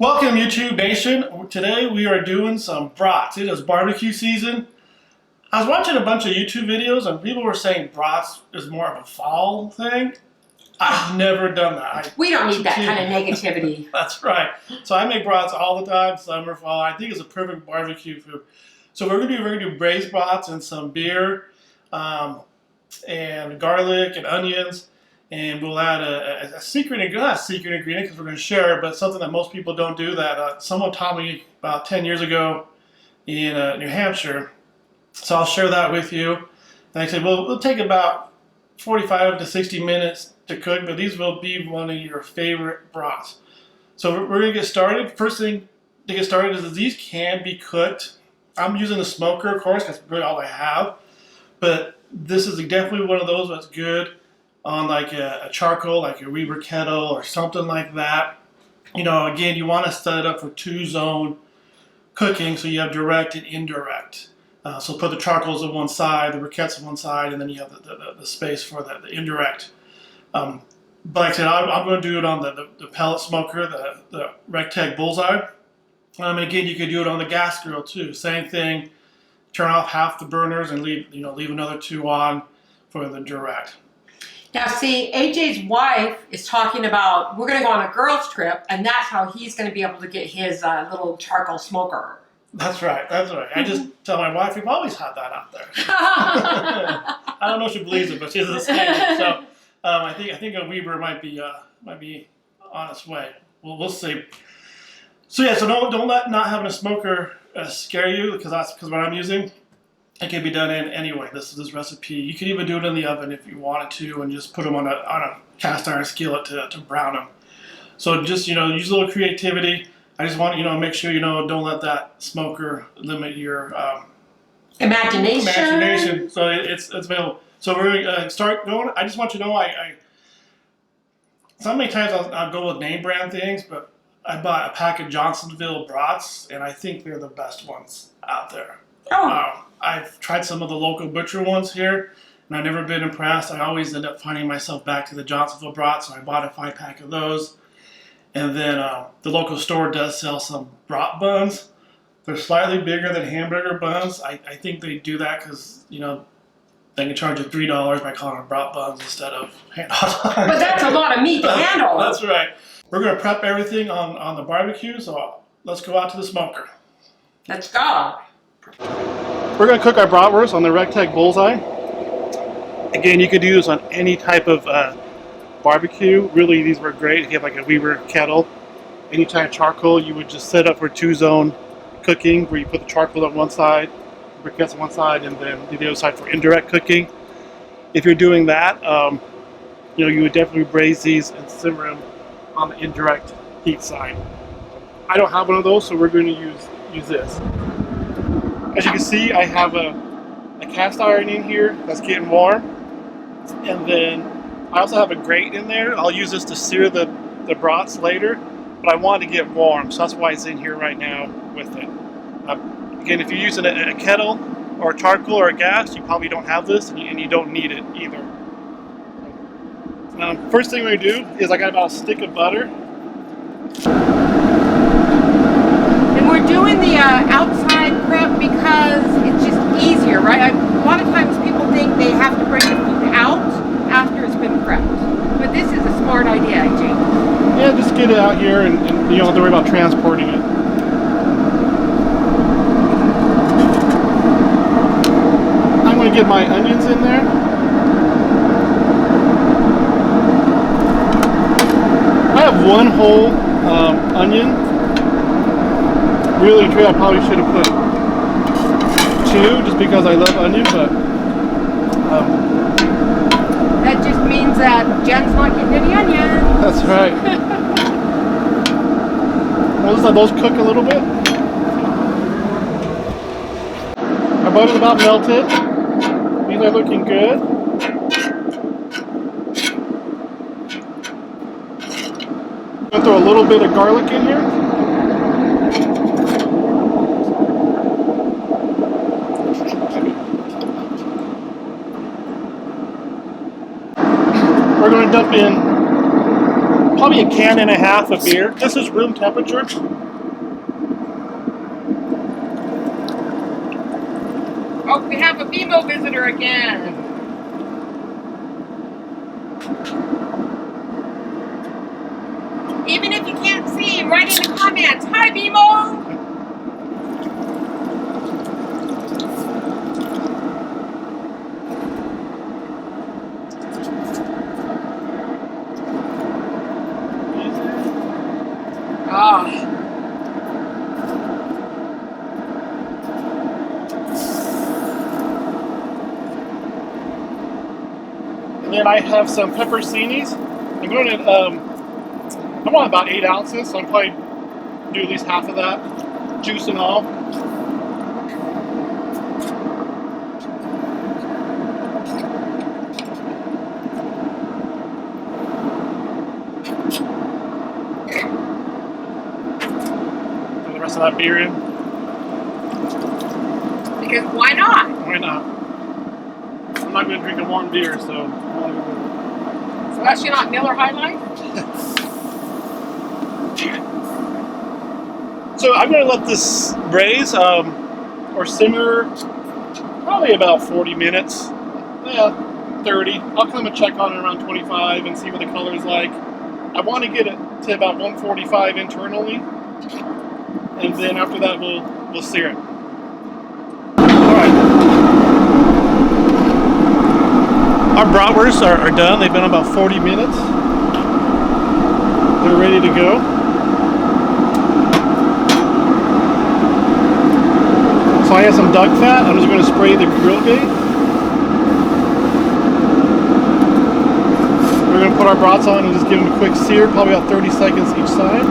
Welcome YouTube Nation. Today we are doing some brats. It is barbecue season. I was watching a bunch of YouTube videos and people were saying brats is more of a fall thing. I've never done that. We don't need that kind of negativity. That's right. So I make brats all the time, summer, fall. I think it's a perfect barbecue food. So we're gonna do braised brats and some beer and garlic and onions. And we'll add a secret ingredient, not a secret ingredient because we're going to share it, but something that most people don't do that someone taught me about 10 years ago in New Hampshire. So I'll share that with you. And like I said, we'll take about 45 to 60 minutes to cook, but these will be one of your favorite brats. So we're going to get started. First thing to get started is that these can be cooked. I'm using a smoker, of course, that's really all I have. But this is definitely one of those that's good on like a charcoal, like a Weber kettle or something like that. You know, again, you want to set it up for 2-zone cooking, so you have direct and indirect. So put the charcoals on one side, the briquettes on one side, and then you have the space for the indirect. But like I said, I'm going to do it on the pellet smoker, the Recteq Bullseye. And again, you could do it on the gas grill too. Same thing. Turn off half the burners and leave another 2 on for the direct. Now see, AJ's wife is talking about we're going to go on a girls trip, and that's how he's going to be able to get his little charcoal smoker. That's right. That's right. I just tell my wife we've always had that out there. I don't know if she believes it, but she's the same. So I think a Weber might be on its way. We'll see. So yeah, so don't let not having a smoker scare you, because what I'm using. It can be done in anyway. This recipe. You can even do it in the oven if you wanted to, and just put them on a cast iron skillet to brown them. So just use a little creativity. I just want make sure don't let that smoker limit your imagination. So it's available. So we're gonna start going. I just want you to know so many times I'll go with name brand things, but I bought a pack of Johnsonville brats, and I think they're the best ones out there. Oh. I've tried some of the local butcher ones here, and I've never been impressed. I always end up finding myself back to the Johnsonville brats, so I bought a 5-pack of those. And then the local store does sell some brat buns. They're slightly bigger than hamburger buns. I think they do that because, they can charge you $3 by calling them brat buns instead of hand hot dogs. But that's a lot of meat to handle. That's right. We're going to prep everything on the barbecue, so let's go out to the smoker. Let's go. We're going to cook our bratwurst on the Recteq Bullseye. Again, you could do this on any type of barbecue. Really, these were great. If you have like a Weber kettle, any type of charcoal, you would just set up for 2-zone cooking, where you put the charcoal on one side, briquettes on one side, and then the other side for indirect cooking. If you're doing that, you would definitely braise these and simmer them on the indirect heat side. I don't have one of those, so we're going to use this. As you can see, I have a cast iron in here that's getting warm, and then I also have a grate in there. I'll use this to sear the brats later, but I want to get warm, so that's why it's in here right now with it. Again, if you're using a kettle or a charcoal or a gas, you probably don't have this, and you don't need it either. First thing we're going to do is I got about a stick of butter. And we're doing the outside prep because it's just easier, right? A lot of times people think they have to bring the food out after it's been prepped. But this is a smart idea, I think. Yeah, just get it out here and you don't have to worry about transporting it. I'm going to get my onions in there. I have 1 whole onion. Really, I probably should have put 2 just because I love onion, but that just means that Jen's not getting any onions. That's right. We'll just let those cook a little bit. Our butter's about melted. These are looking good. I'm going to throw a little bit of garlic in here. We're going to dump in probably a can and a half of beer. This is room temperature. Oh, we have a BMO visitor again. Even if you can't see, write in the comments. Hi, BMO! Oh. And then I have some pepperoncinis. I'm going to, I want about 8 ounces, so I'll probably do at least half of that, juice and all. Put the rest of that beer in. Because why not? Why not? I'm not going to drink a warm beer, so. Especially not Miller High Life. So I'm going to let this braise or simmer probably about 40 minutes. Yeah, 30. I'll come and check on it around 25 and see what the color is like. I want to get it to about 145 internally, and then after that we'll sear it. All right. Our bratwursts are done. They've been about 40 minutes. They're ready to go. So I have some duck fat. I'm just going to spray the grill bait. We're going to put our brats on and just give them a quick sear, probably about 30 seconds each side.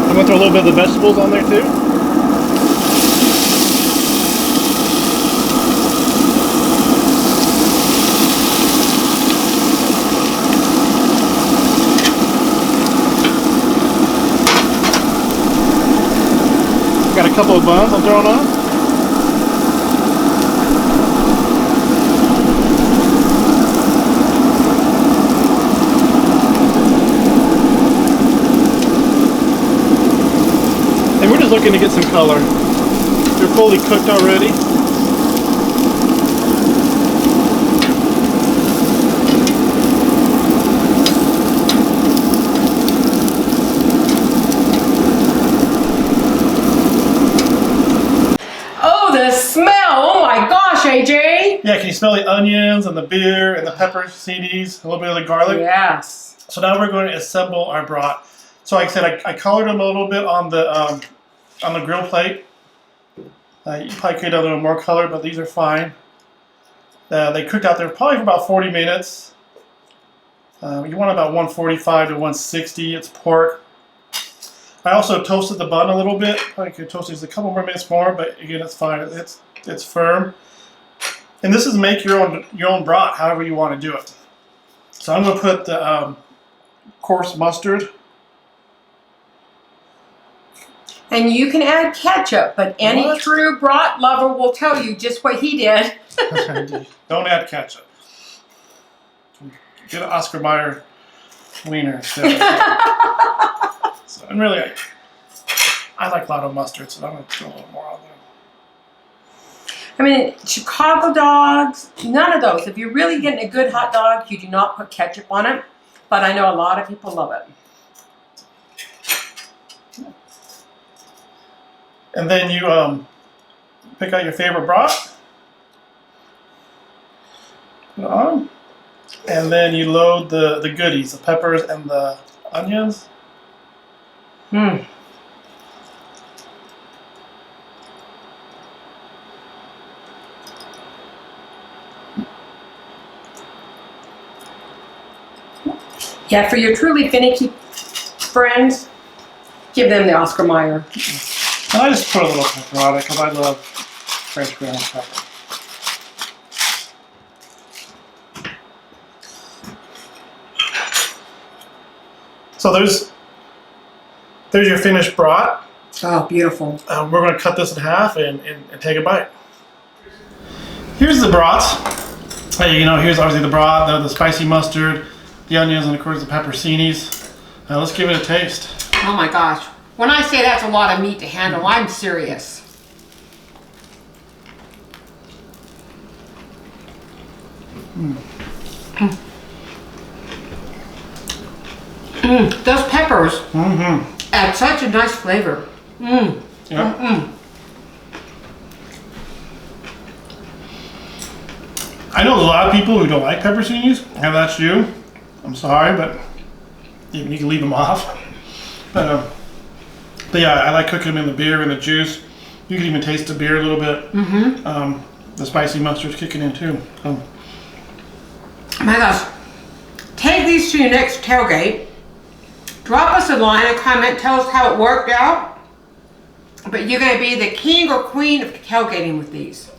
I'm going to throw a little bit of the vegetables on there too. Got a couple of buns I'm throwing on. And we're just looking to get some color. They're fully cooked already. Oh, the smell! Oh my gosh, AJ! Yeah, can you smell the onions and the beer and the pepperoncinis, a little bit of the garlic? Yes. So now we're going to assemble our brat. So like I said, I colored them a little bit on the grill plate. You probably could have a little more color, but these are fine. They cooked out there probably for about 40 minutes. You want about 145 to 160. It's pork. I also toasted the bun a little bit. Probably could toast it just a couple more minutes more, but again, it's fine. It's firm. And this is make your own brat, however you want to do it. So I'm going to put the coarse mustard. And you can add ketchup, but any true brat lover will tell you just what he did. Don't add ketchup. Get an Oscar Mayer wiener instead. So, and really, I like a lot of mustard, so I'm going to throw a little more on there. I mean, Chicago dogs, none of those. If you're really getting a good hot dog, you do not put ketchup on it. But I know a lot of people love it. And then you pick out your favorite brat, put it on, and then you load the goodies, the peppers and the onions. Yeah, for your truly finicky friends, give them the Oscar Mayer. And I just put a little pepper on it because I love fresh ground pepper. So there's your finished brat. Oh, beautiful. We're going to cut this in half and take a bite. Here's the brats. You know, here's obviously the brat, the spicy mustard, the onions, and of course the pepperoncinis. Let's give it a taste. Oh my gosh. When I say that's a lot of meat to handle, I'm serious. Those peppers add such a nice flavor. Yeah. I know a lot of people who don't like pepperoncinis, and that's you. I'm sorry, but you can leave them off. But yeah, I like cooking them in the beer and the juice. You can even taste the beer a little bit. The spicy mustard's kicking in too. My gosh. Take these to your next tailgate. Drop us a line, a comment, tell us how it worked out. But you're going to be the king or queen of tailgating with these.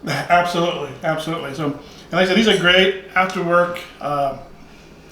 Absolutely, absolutely. So, and like I said, these are great after work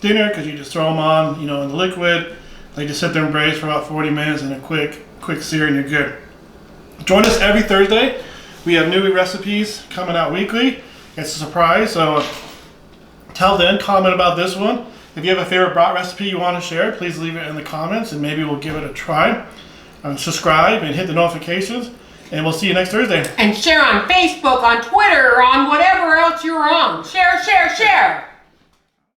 dinner because you just throw them on, you know, in the liquid. They just sit there and braise for about 40 minutes and a quick sear and you're good. Join us every Thursday. We have new recipes coming out weekly. It's a surprise. So, till then, comment about this one. If you have a favorite brat recipe you want to share, please leave it in the comments and maybe we'll give it a try. Subscribe and hit the notifications, and we'll see you next Thursday. And share on Facebook, on Twitter, or on whatever else you're on. Share, share, share.